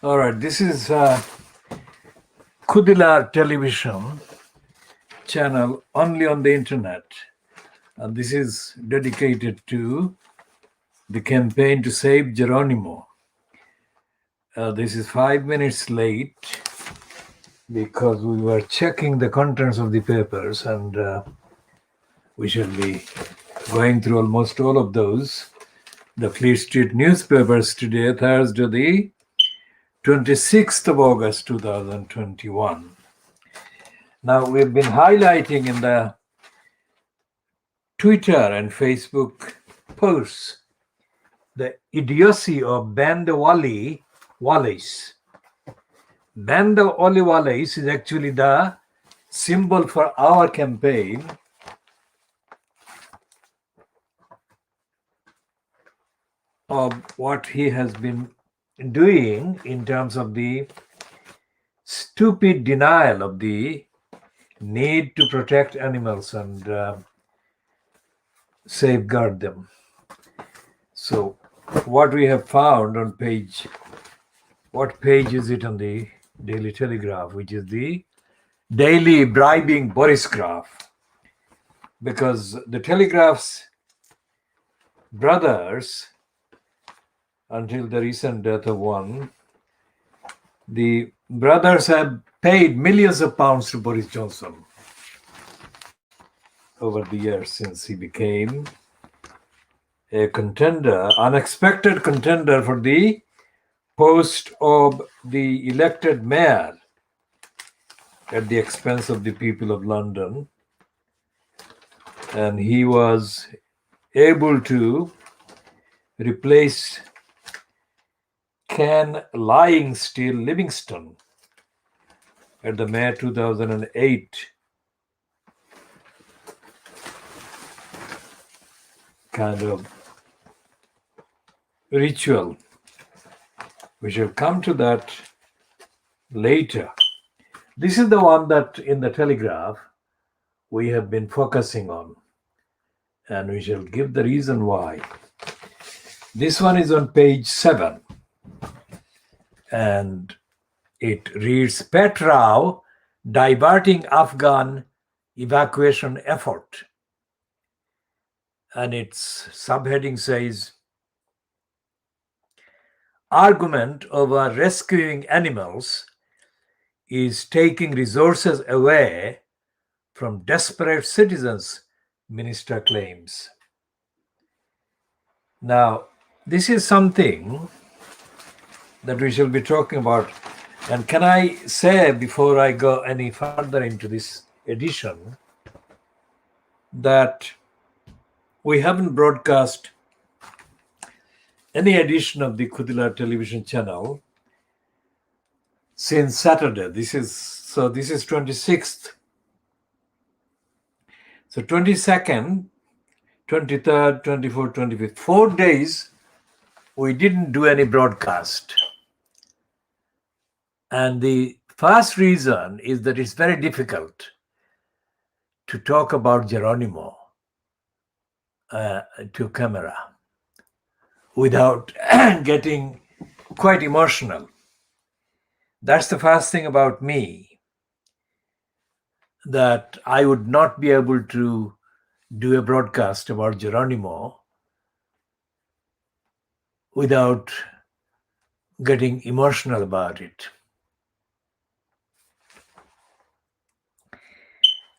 All right, this is Khoodeelaar television channel only on the internet. And this is dedicated to the campaign to save Geronimo. This is 5 minutes late because we were checking the contents of the papers, and we shall be going through almost all of those. The Fleet Street newspapers today, Thursday, the 26th of August 2021. Now, we've been highlighting in the Twitter and Facebook posts the idiocy of Bandawali Wallace. Bandawali Wallace is actually the symbol for our campaign of what he has been doing in terms of the stupid denial of the need to protect animals and safeguard them. So what we have found on what page is it on the Daily Telegraph, which is the daily bribing Boris graph, because the Telegraph's brothers, until the recent death of one, the brothers have paid millions of pounds to Boris Johnson over the years since he became a contender, unexpected contender for the post of the elected mayor at the expense of the people of London. And he was able to replace Ken Lying Steel Livingston at the May 2008 kind of ritual. We shall come to that later. This is the one that in the Telegraph we have been focusing on, and we shall give the reason why. This one is on page 7, and it reads, Pet Rao diverting Afghan evacuation effort. And its subheading says, argument over rescuing animals is taking resources away from desperate citizens, minister claims. Now, this is something that we shall be talking about. And can I say, before I go any further into this edition, that we haven't broadcast any edition of the Khoodeelaar television channel since Saturday. This is 26th. So 22nd, 23rd, 24th, 25th, 4 days we didn't do any broadcast. And the first reason is that it's very difficult to talk about Geronimo to camera without getting quite emotional. That's the first thing about me, that I would not be able to do a broadcast about Geronimo without getting emotional about it.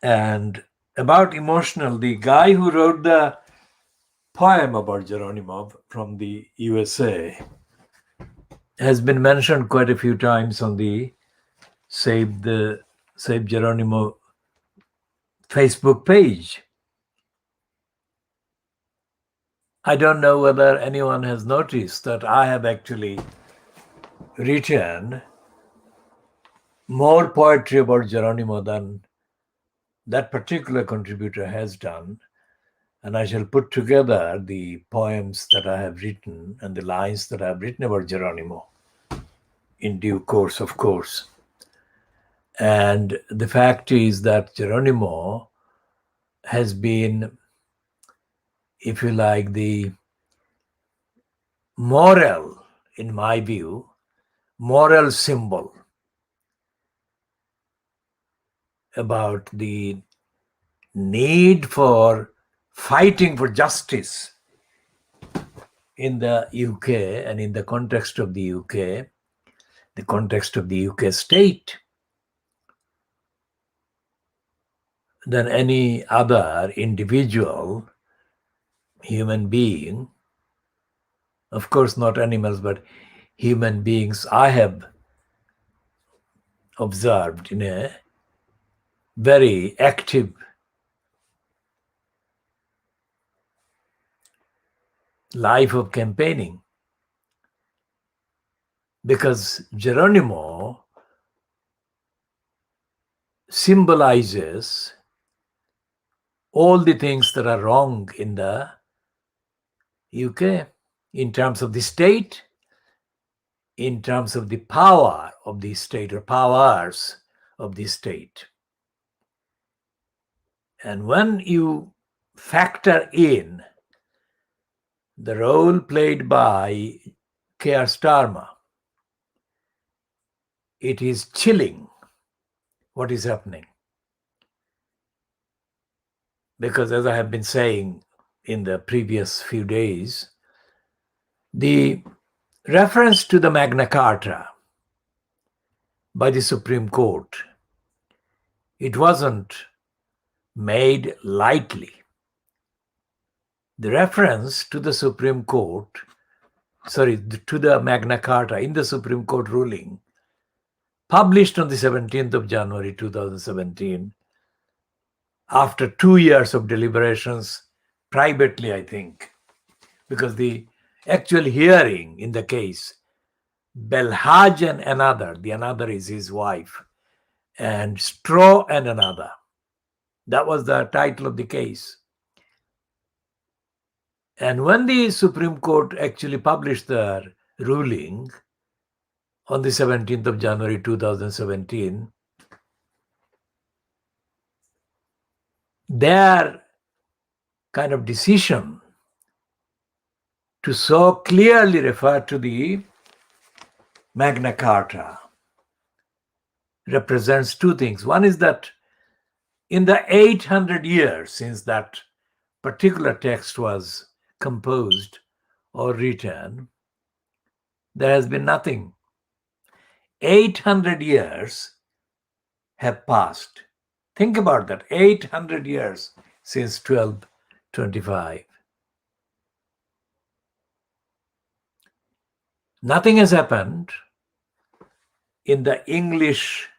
And about emotional, the guy who wrote the poem about Geronimo from the USA has been mentioned quite a few times on the Save Geronimo Facebook page. I don't know whether anyone has noticed that I have actually written more poetry about Geronimo than that particular contributor has done. And I shall put together the poems that I have written and the lines that I have written about Geronimo in due course, of course. And the fact is that Geronimo has been, if you like, the moral, in my view, moral symbol about the need for fighting for justice in the UK and in the context of the UK, the context of the UK state, than any other individual human being. Of course, not animals, but human beings I have observed in a very active life of campaigning. Because Geronimo symbolizes all the things that are wrong in the UK in terms of the state, in terms of the power of the state or powers of the state. And when you factor in the role played by Keir Starmer, it is chilling what is happening. Because as I have been saying in the previous few days, the reference to the Magna Carta by the Supreme Court, it wasn't made lightly. The reference to the Supreme Court, to the Magna Carta in the Supreme Court ruling, published on the 17th of January 2017, after 2 years of deliberations, privately, I think, because the actual hearing in the case, Belhaj and another, the another is his wife, and Straw and another. That was the title of the case. And when the Supreme Court actually published their ruling on the 17th of January 2017, their kind of decision to so clearly refer to the Magna Carta represents two things. One is that in the 800 years since that particular text was composed or written, there has been nothing. 800 years have passed. Think about that, 800 years since 1225. Nothing has happened in the English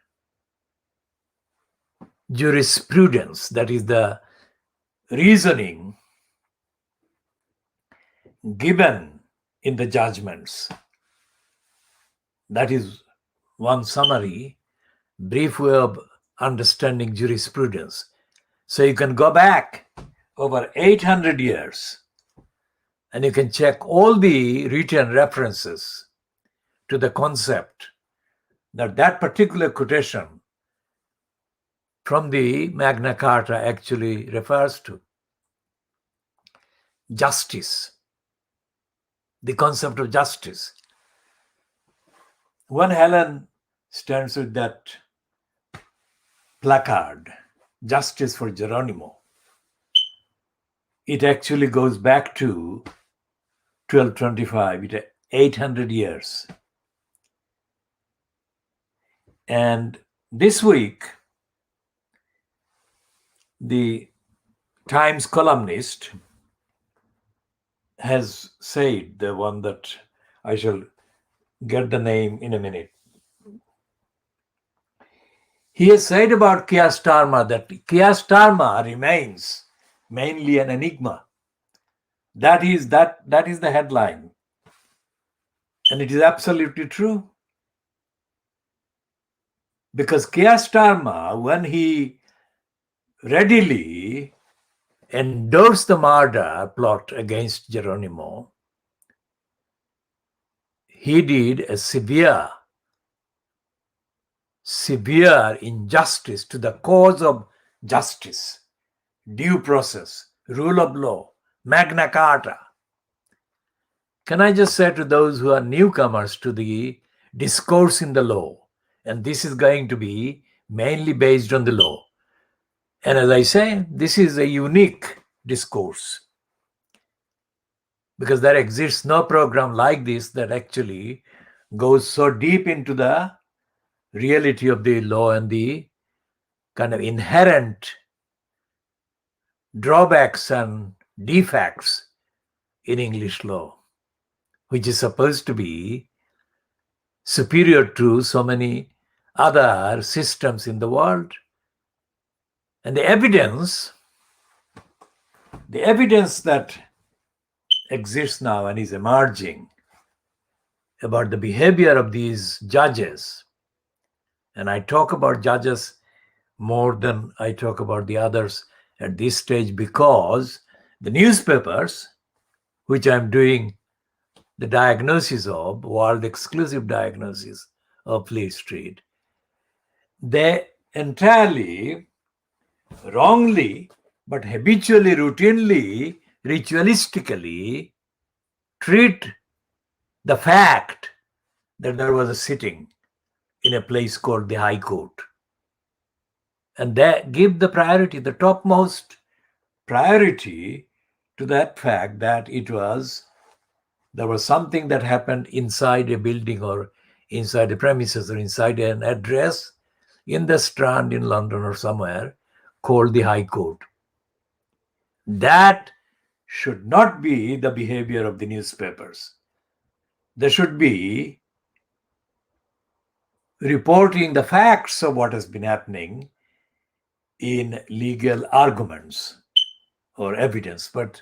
jurisprudence, that is the reasoning given in the judgments. That is one summary, brief way of understanding jurisprudence. So you can go back over 800 years and you can check all the written references to the concept that that particular quotation from the Magna Carta actually refers to. Justice, the concept of justice. When Helen stands with that placard, Justice for Geronimo, it actually goes back to 1225, 800 years. And this week, the Times columnist has said, the one that I shall get the name in a minute. He has said about Keir Starmer that Keir Starmer remains mainly an enigma. That is the headline. And it is absolutely true. Because Keir Starmer, when he readily endorsed the murder plot against Geronimo, he did a severe injustice to the cause of justice, due process, rule of law, Magna Carta. Can I just say to those who are newcomers to the discourse in the law. And this is going to be mainly based on the law. And as I say, this is a unique discourse because there exists no program like this that actually goes so deep into the reality of the law and the kind of inherent drawbacks and defects in English law, which is supposed to be superior to so many other systems in the world. And the evidence that exists now and is emerging about the behavior of these judges, and I talk about judges more than I talk about the others at this stage because the newspapers, which I'm doing the diagnosis of, world exclusive diagnosis of Fleet Street, they entirely wrongly but habitually, routinely, ritualistically treat the fact that there was a sitting in a place called the High Court. And they give the priority, the topmost priority to that fact that there was something that happened inside a building or inside a premises or inside an address in the Strand in London or somewhere called the High Court. That should not be the behavior of the newspapers. They should be reporting the facts of what has been happening in legal arguments or evidence. But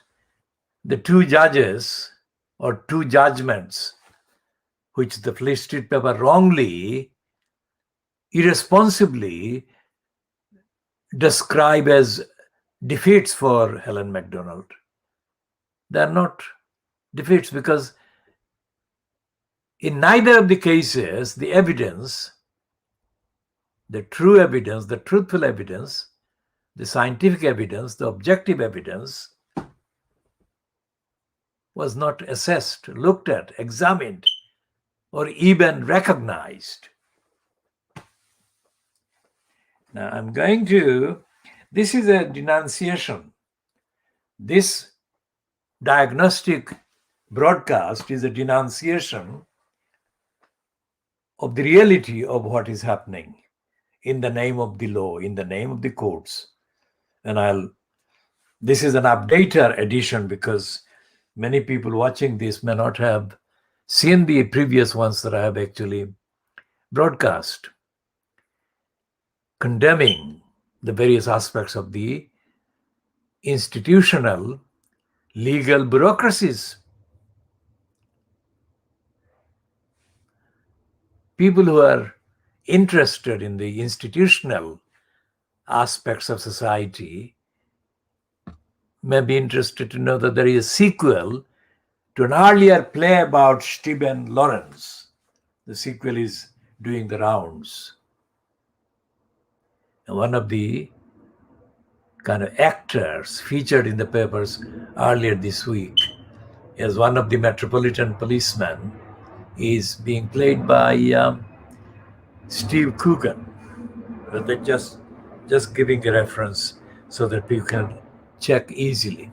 the two judges or two judgments which the Fleet Street paper wrongly, irresponsibly describe as defeats for Helen Macdonald, they are not defeats because in neither of the cases, the evidence, the true evidence, the truthful evidence, the scientific evidence, the objective evidence was not assessed, looked at, examined, or even recognized. Now this is a denunciation. This diagnostic broadcast is a denunciation of the reality of what is happening in the name of the law, in the name of the courts. And this is an updater edition because many people watching this may not have seen the previous ones that I have actually broadcast, condemning the various aspects of the institutional legal bureaucracies. People who are interested in the institutional aspects of society may be interested to know that there is a sequel to an earlier play about Stephen Lawrence. The sequel is doing the rounds. And one of the kind of actors featured in the papers earlier this week as one of the metropolitan policemen is being played by Steve Coogan. They're just giving a reference so that people can check easily.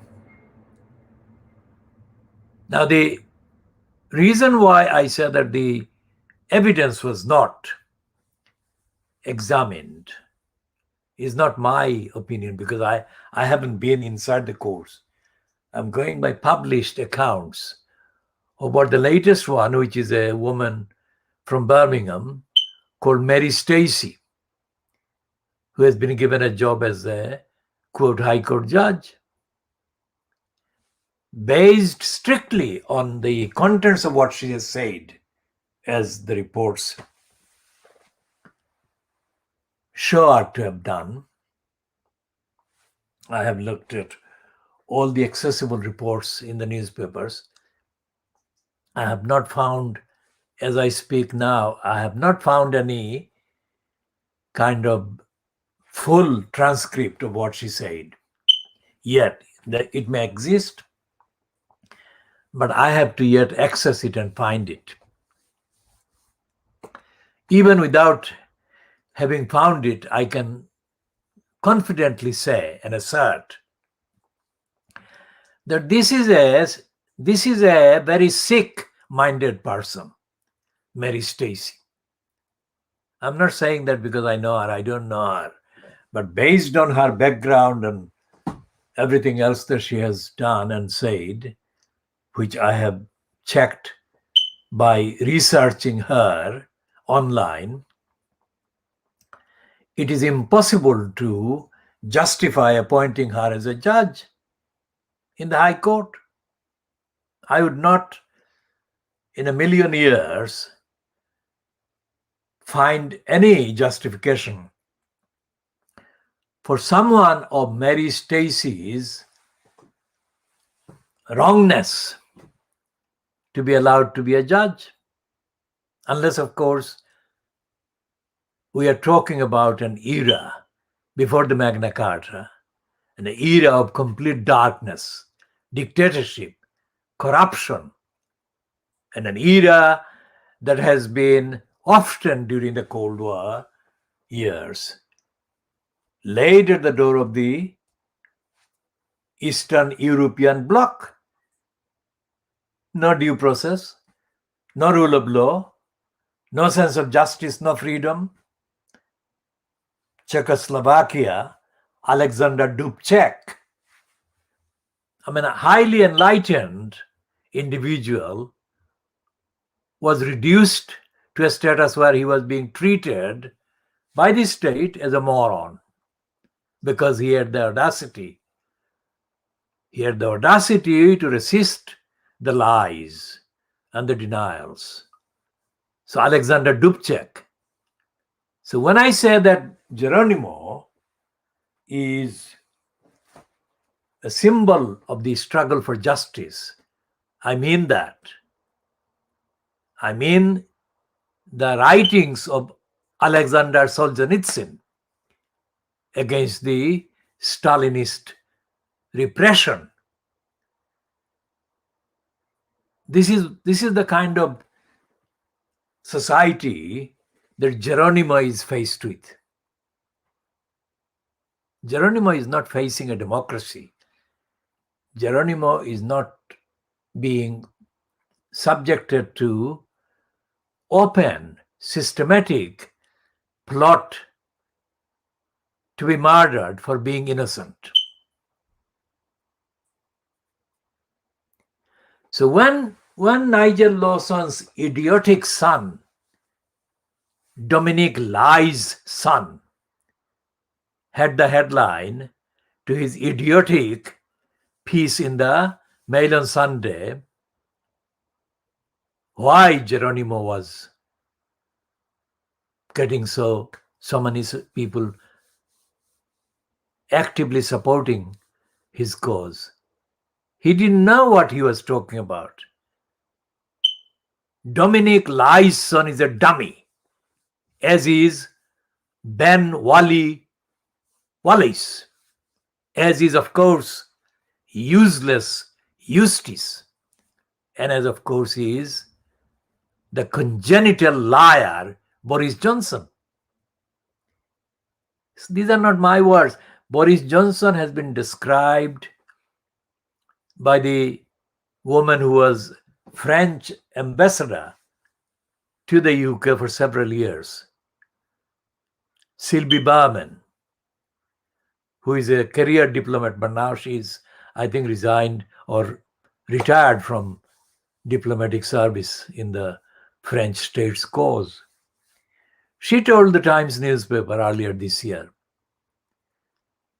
Now, the reason why I said that the evidence was not examined is not my opinion because I haven't been inside the courts. I'm going by published accounts about the latest one, which is a woman from Birmingham called Mary Stacey, who has been given a job as a, quote, High Court judge, based strictly on the contents of what she has said, as the reports show her to have done. I have looked at all the accessible reports in the newspapers. I have not found, as I speak now, I have not found any kind of full transcript of what she said yet. That it may exist, but I have to yet access it and find it. Even without having found it, I can confidently say and assert that this is a very sick-minded person, Mary Stacy. I'm not saying that because I know her, I don't know her, but based on her background and everything else that she has done and said, which I have checked by researching her online, it is impossible to justify appointing her as a judge in the High Court. I would not in a million years find any justification for someone of Mary Stacy's wrongness to be allowed to be a judge. Unless, of course, we are talking about an era before the Magna Carta, an era of complete darkness, dictatorship, corruption, and an era that has been often during the Cold War years laid at the door of the Eastern European bloc. No due process, no rule of law, no sense of justice, no freedom. Czechoslovakia, Alexander Dubček, a highly enlightened individual, was reduced to a status where he was being treated by the state as a moron because he had the audacity. He had the audacity to resist the lies and the denials. So Alexander Dubček. So when I say that Geronimo is a symbol of the struggle for justice, I mean that. I mean the writings of Alexander Solzhenitsyn against the Stalinist repression. This is the kind of society that Geronimo is faced with. Geronimo is not facing a democracy. Geronimo is not being subjected to open, systematic plot to be murdered for being innocent. So when Nigel Lawson's idiotic son, Dominic Lai's son, had the headline to his idiotic piece in the Mail on Sunday, why Geronimo was getting so many people actively supporting his cause. He didn't know what he was talking about. Dominic Lai's son is a dummy, as is Ben Wallace, as is, of course, useless Eustace, and as, of course, he is the congenital liar Boris Johnson. These are not my words. Boris Johnson has been described by the woman who was French ambassador to the UK for several years, Sylvie Barman, who is a career diplomat, but now she's, I think, resigned or retired from diplomatic service in the French state's cause. She told the Times newspaper earlier this year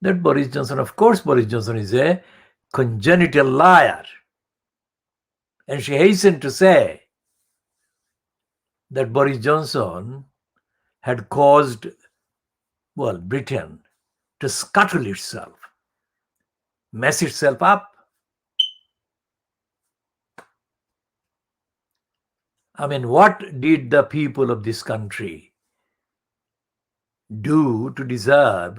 that Boris Johnson, of course, Boris Johnson is a congenital liar. And she hastened to say that Boris Johnson had caused, Britain to scuttle itself, mess itself up. I mean, what did the people of this country do to deserve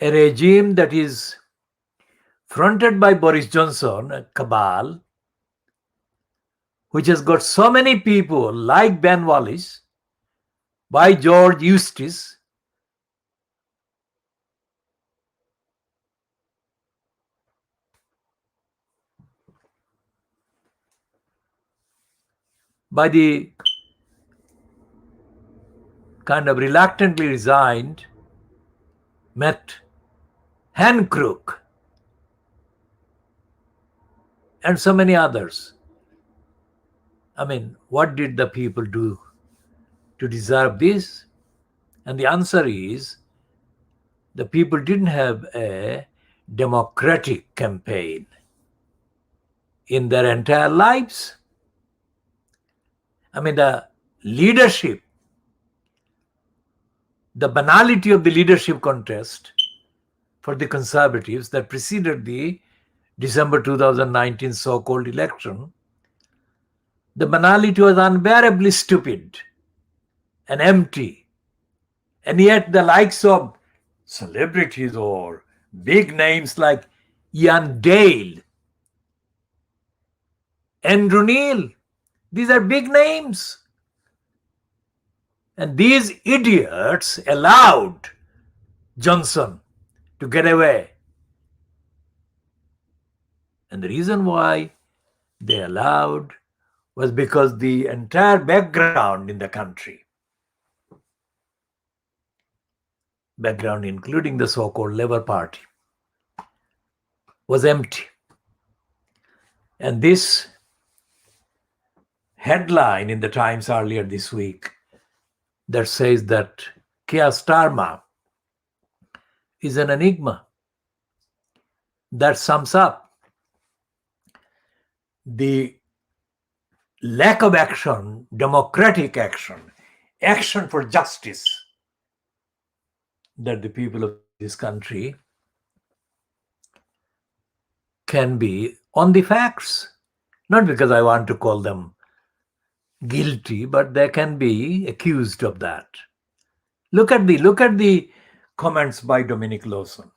a regime that is fronted by Boris Johnson, a cabal, which has got so many people like Ben Wallace, by George Eustace, by the kind of reluctantly resigned Matt Hancrook, and so many others. I mean, what did the people do to deserve this? And the answer is the people didn't have a democratic campaign in their entire lives. I mean, the leadership, the banality of the leadership contest for the conservatives that preceded the December 2019 so-called election, the banality was unbearably stupid and empty. And yet the likes of celebrities or big names like Ian Dale, Andrew Neil, these are big names. And these idiots allowed Johnson to get away. And the reason why they allowed was because the entire background in the country, background including the so-called Labour Party, was empty. And this headline in the Times earlier this week that says that Keir Starmer is an enigma, that sums up the lack of action, democratic action, action for justice that the people of this country can be on the facts. Not because I want to call them guilty, but they can be accused of that. Look at the comments by Dominic Lawson.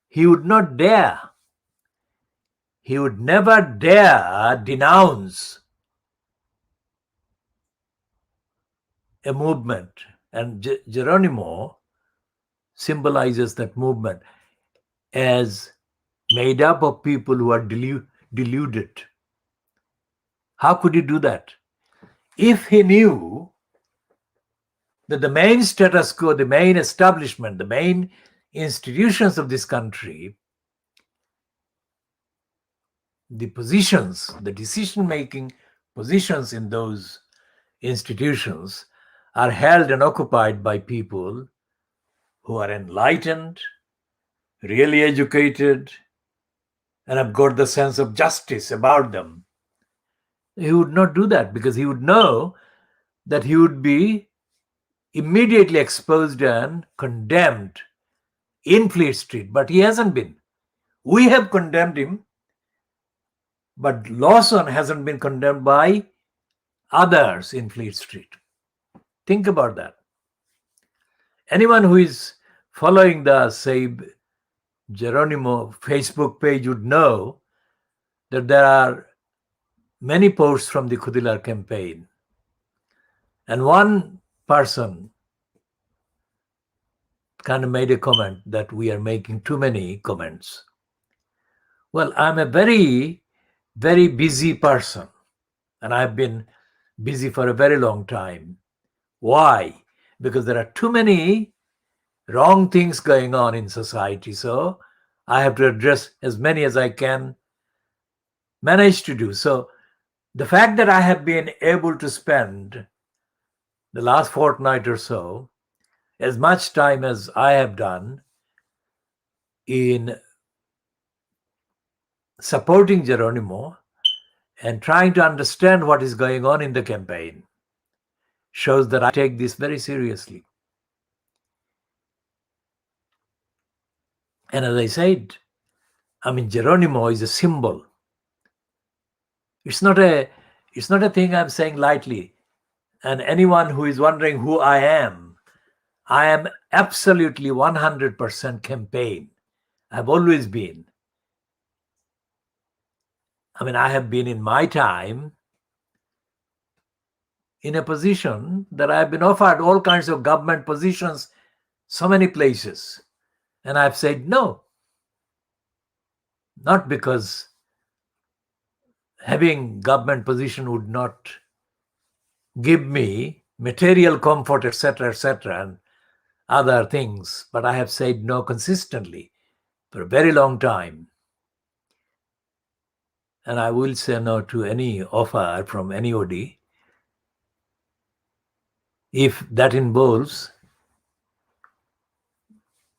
He would not dare, he would never dare denounce a movement, and Geronimo symbolizes that movement as made up of people who are deluded. How could he do that? If he knew that the main status quo, the main establishment, the main institutions of this country, the positions, the decision-making positions in those institutions are held and occupied by people who are enlightened, really educated, and have got the sense of justice about them. He would not do that because he would know that he would be immediately exposed and condemned in Fleet Street, but he hasn't been. We have condemned him, but Lawson hasn't been condemned by others in Fleet Street. Think about that. Anyone who is following the Save Geronimo Facebook page would know that there are many posts from the Khoodeelaar campaign. And one person kind of made a comment that we are making too many comments. Well, I'm a very, very busy person, and I've been busy for a very long time. Why? Because there are too many wrong things going on in society. So I have to address as many as I can manage to do. So the fact that I have been able to spend the last fortnight or so as much time as I have done in supporting Geronimo and trying to understand what is going on in the campaign shows that I take this very seriously. And as I said, I mean, Geronimo is a symbol. It's not a thing I'm saying lightly. And anyone who is wondering who I am absolutely 100% campaign. I've always been. I mean, I have been in my time in a position that I've been offered all kinds of government positions, so many places. And I've said no. Not because having government position would not give me material comfort, etc., and other things, but I have said no consistently for a very long time. And I will say no to any offer from anybody if that involves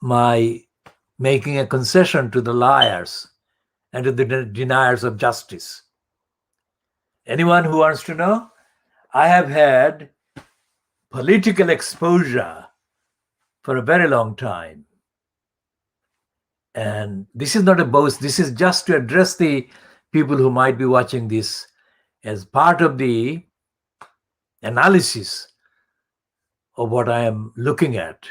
my making a concession to the liars and to the deniers of justice. Anyone who wants to know, I have had political exposure for a very long time. And this is not a boast. This is just to address the people who might be watching this as part of the analysis of what I am looking at.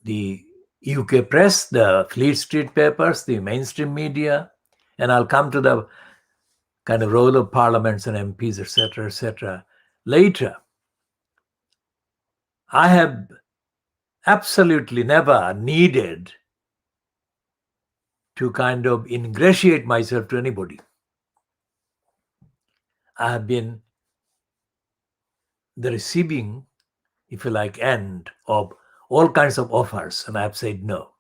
The UK press, the Fleet Street papers, the mainstream media, and I'll come to the kind of role of parliaments and MPs, etc., later. I have absolutely never needed to kind of ingratiate myself to anybody. I have been the receiving, if you like, end of all kinds of offers, and I have said no.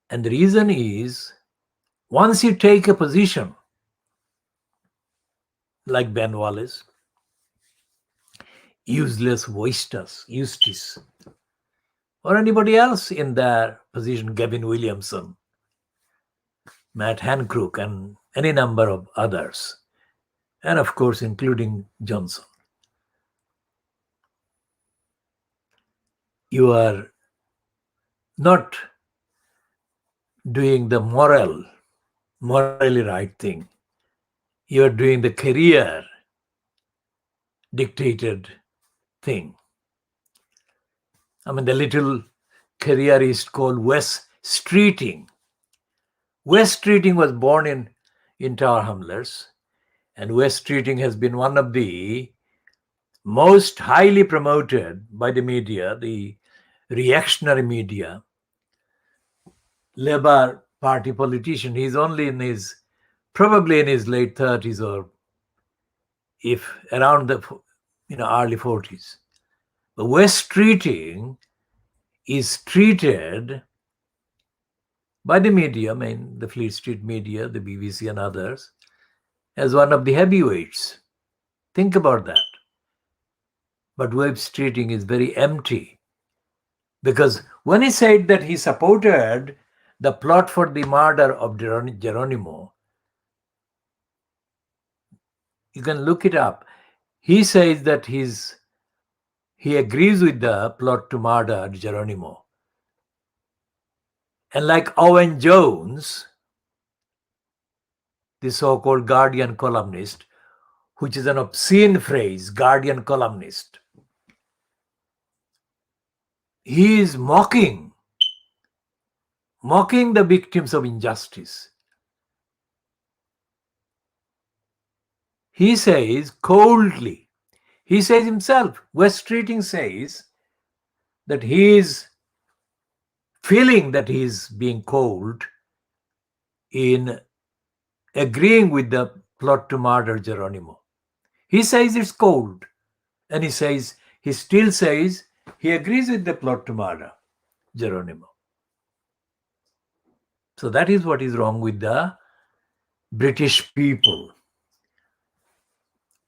And the reason is, once you take a position like Ben Wallace, useless Eustace, or anybody else in their position, Gavin Williamson, Matt Hancock, and any number of others, and of course including Johnson, you are not doing the morally right thing. You are doing the career dictated thing. I mean, the little careerist called Wes Streeting. Wes Streeting was born in Tower Hamlets, and Wes Streeting has been one of the most highly promoted by the media, the reactionary media, Labour Party politician. He's only probably in his late 30s, or if around the early 40s. But Wes Streeting is treated by the media, I mean the Fleet Street media, the BBC and others, as one of the heavyweights. Think about that. But Wes Streeting is very empty, because when he said that he supported the plot for the murder of Geronimo, you can look it up. He says that he agrees with the plot to murder Geronimo. And like Owen Jones, the so-called Guardian columnist, which is an obscene phrase, Guardian columnist, he is mocking the victims of injustice. He says coldly, he says himself, Wes Streeting says that he is feeling that he is being cold in agreeing with the plot to murder Geronimo. He says it's cold, and he still says he agrees with the plot to murder Geronimo. So that is what is wrong with the British people.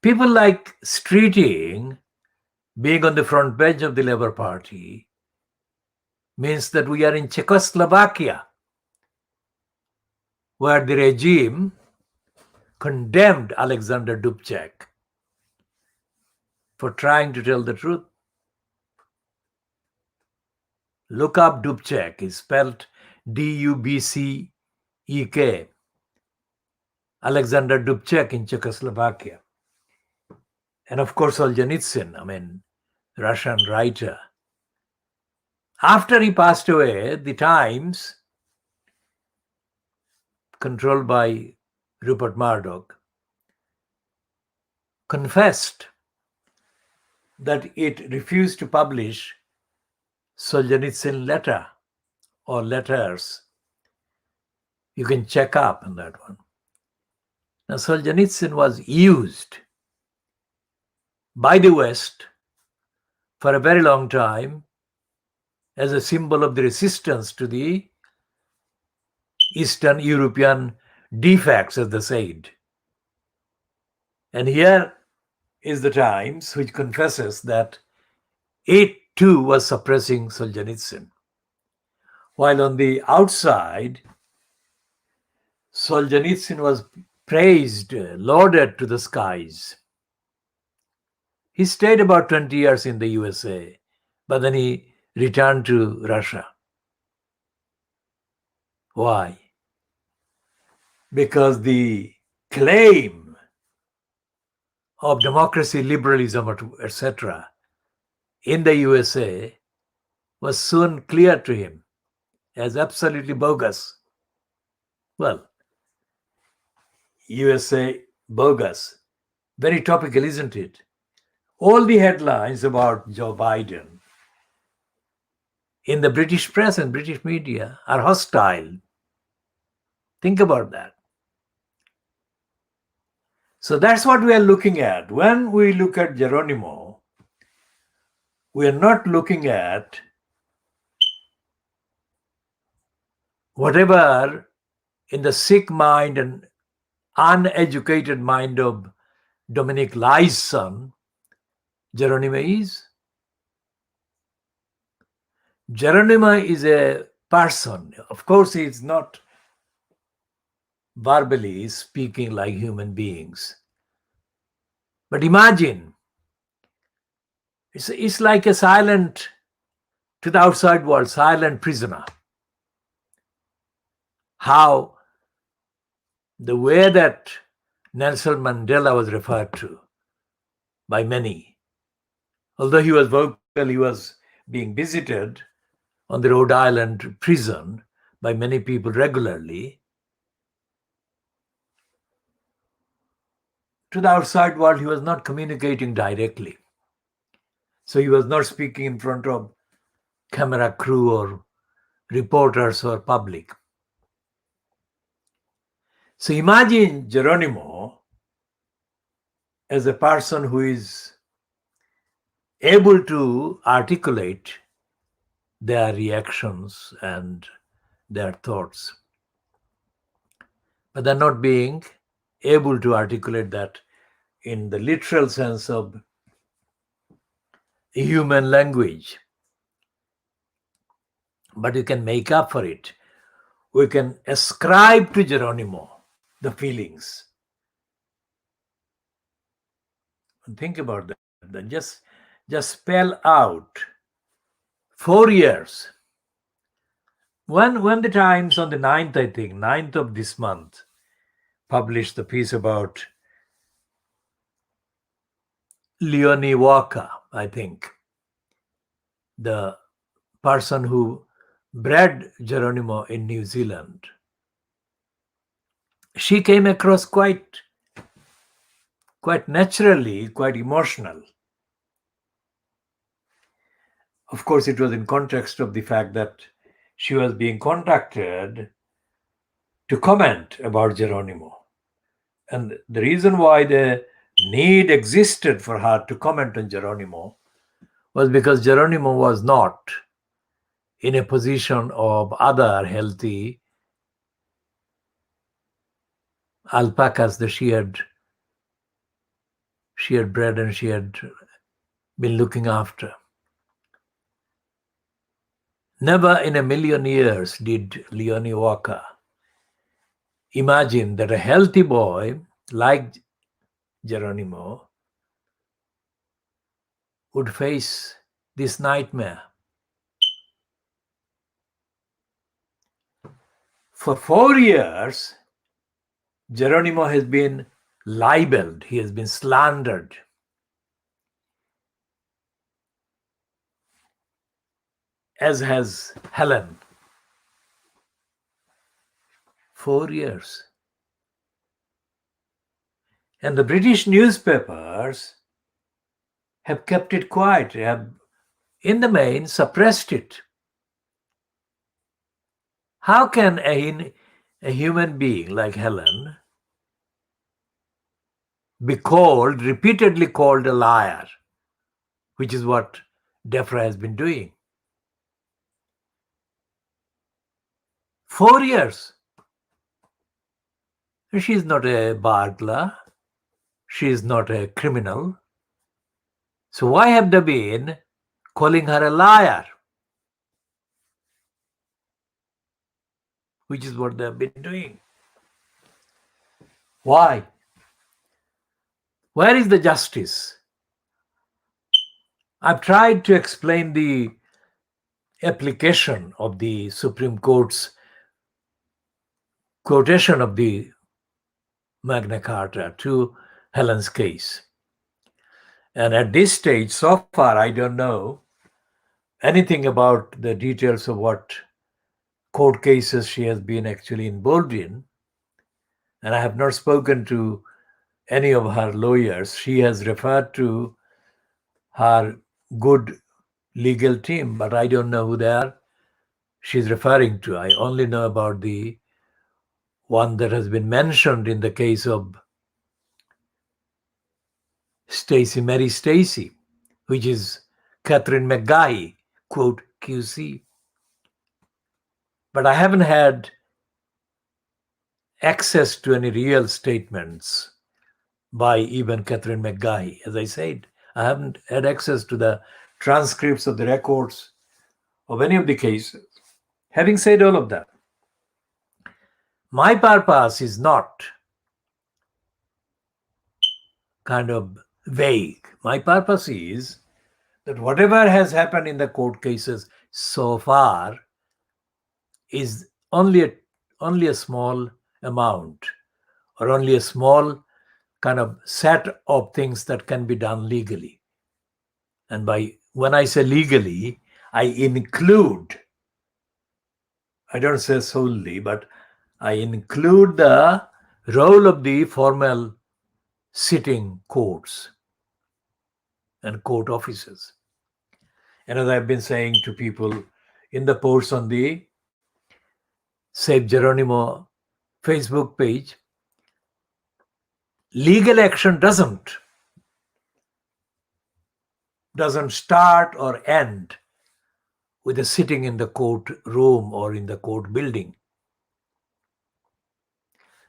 People like Streeting being on the front bench of the Labour Party means that we are in Czechoslovakia, where the regime condemned Alexander Dubček for trying to tell the truth. Look up Dubček, is spelled D-U-B-C-E-K. Alexander Dubček in Czechoslovakia. And of course, Solzhenitsyn, I mean, Russian writer. After he passed away, the Times, controlled by Rupert Murdoch, confessed that it refused to publish Solzhenitsyn letter or letters. You can check up on that one. Now, Solzhenitsyn was used by the West for a very long time as a symbol of the resistance to the Eastern European defects, as they said. And here is the Times, which confesses that it too was suppressing Solzhenitsyn. While on the outside, Solzhenitsyn was praised, lauded to the skies. He stayed about 20 years in the USA, but then he returned to Russia. Why? Because the claim of democracy, liberalism, etc., in the USA was soon clear to him as absolutely bogus. Well, USA bogus. Very topical, isn't it? All the headlines about Joe Biden in the British press and British media are hostile. Think about that. So that's what we are looking at. When we look at Geronimo, we are not looking at whatever in the sick mind and uneducated mind of Dominic Lai's son, Geronimo is. Geronimo is a person. Of course, he is not verbally speaking like human beings. But imagine, it's like a silent, to the outside world, silent prisoner. How the way that Nelson Mandela was referred to by many, although he was vocal, he was being visited on the Rhode Island prison by many people regularly. To the outside world, he was not communicating directly. So he was not speaking in front of camera crew or reporters or public. So imagine Geronimo as a person who is able to articulate their reactions and their thoughts, but they're not being able to articulate that in the literal sense of human language. But you can make up for it. We can ascribe to Geronimo the feelings. And think about that. Then just spell out 4 years. When the Times on the 9th, I think, 9th of this month, published the piece about Leonie Walker, I think, the person who bred Geronimo in New Zealand, she came across quite naturally, quite emotional. Of course, it was in context of the fact that she was being contacted to comment about Geronimo. And the reason why the need existed for her to comment on Geronimo was because Geronimo was not in a position of other healthy alpacas that she had bred and she had been looking after. Never in a million years did Leonie Walker imagine that a healthy boy like Geronimo would face this nightmare. For 4 years, Geronimo has been libeled, he has been slandered. As has Helen. 4 years. And the British newspapers lawyers have kept it quiet, have in the main suppressed it. How can a human being like Helen be repeatedly called a liar, which is what DEFRA has been doing? 4 years. She is not a burglar. She is not a criminal. So why have they been calling her a liar? Which is what they have been doing. Why? Where is the justice? I've tried to explain the application of the Supreme Court's quotation of the Magna Carta to Helen's case. And at this stage, so far, I don't know anything about the details of what court cases she has been actually involved in. And I have not spoken to any of her lawyers. She has referred to her good legal team, but I don't know who they are she's referring to. I only know about the one that has been mentioned in the case of Mary Stacey, which is Catherine McGuy, quote, QC. But I haven't had access to any real statements by even Catherine McGuy. As I said, I haven't had access to the transcripts of the records of any of the cases. Having said all of that, my purpose is not kind of vague. My purpose is that whatever has happened in the court cases so far is only a small amount, or only a small kind of set of things that can be done legally. And when I say legally, I include, I don't say solely, but I include the role of the formal sitting courts and court officers. And as I've been saying to people in the posts on the Save Geronimo Facebook page, legal action doesn't start or end with a sitting in the court room or in the court building.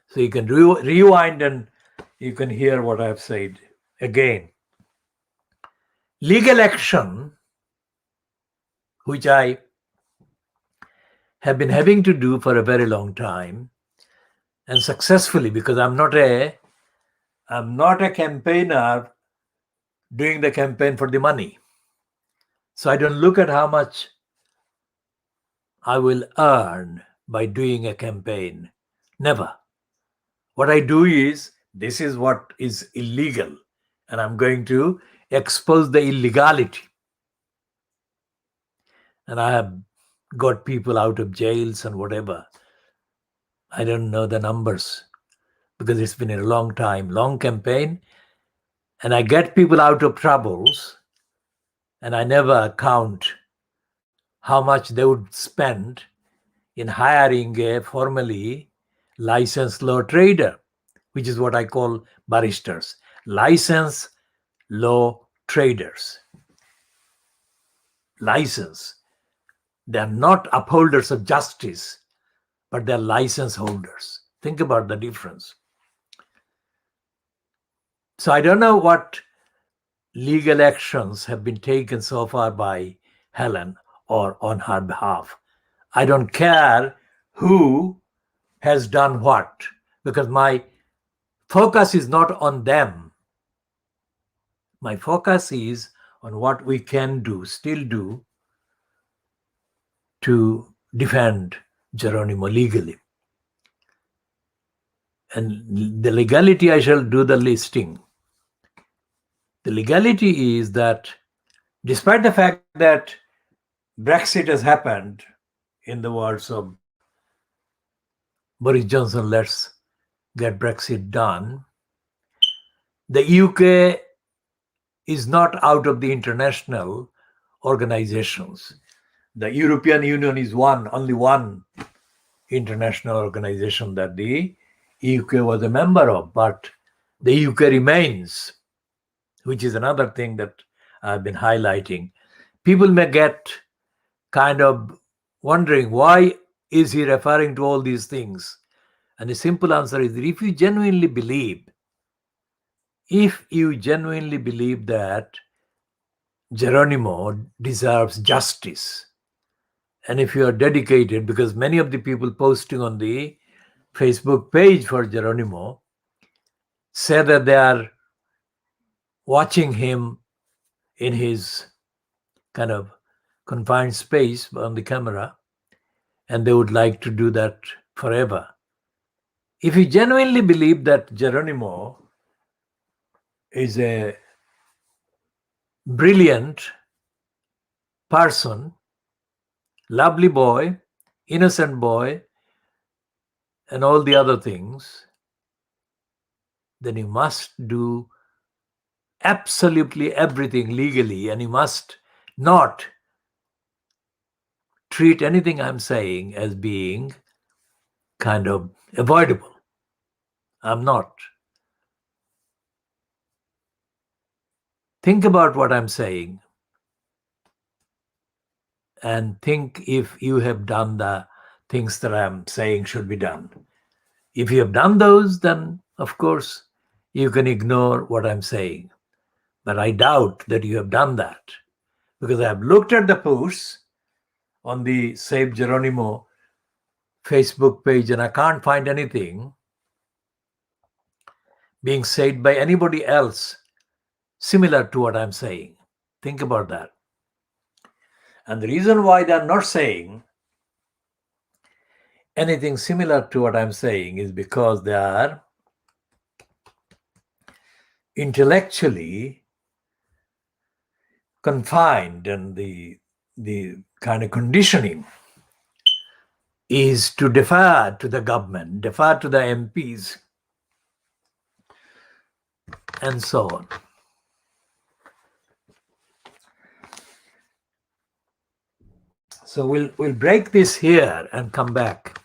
So you can rewind and you can hear what I've said again. Legal action, which I have been having to do for a very long time, and successfully, because I'm not a campaigner doing the campaign for the money. So I don't look at how much I will earn by doing a campaign. Never. What I do is, this is what is illegal, and I'm going to expose the illegality. And I have got people out of jails and whatever. I don't know the numbers because it's been a long time, long campaign. And I get people out of troubles, and I never count how much they would spend in hiring a formally licensed law trader, which is what I call barristers, licensed law traders. License. They are not upholders of justice, but they are license holders. Think about the difference. So I don't know what legal actions have been taken so far by Helen or on her behalf. I don't care who has done what, because my focus is not on them. My focus is on what we can do, still do, to defend Geronimo legally. And the legality, I shall do the listing. The legality is that despite the fact that Brexit has happened, in the words of Boris Johnson, let's get Brexit done, the UK is not out of the international organizations. The European Union is only one international organization that the UK was a member of, but the UK remains, which is another thing that I've been highlighting. People may get kind of wondering, why is he referring to all these things? And the simple answer is that if you genuinely believe that Geronimo deserves justice, and if you are dedicated, because many of the people posting on the Facebook page for Geronimo say that they are watching him in his kind of confined space on the camera, and they would like to do that forever. If you genuinely believe that Geronimo is a brilliant person, lovely boy, innocent boy, and all the other things, then you must do absolutely everything legally, and you must not treat anything I'm saying as being kind of avoidable. I'm not. Think about what I'm saying and think if you have done the things that I'm saying should be done. If you have done those, then of course you can ignore what I'm saying. But I doubt that you have done that, because I have looked at the posts on the Save Geronimo Facebook page and I can't find anything being said by anybody else similar to what I'm saying. Think about that. And the reason why they're not saying anything similar to what I'm saying is because they are intellectually confined, and the kind of conditioning is to defer to the government, defer to the MPs, and so on. So we'll break this here and come back.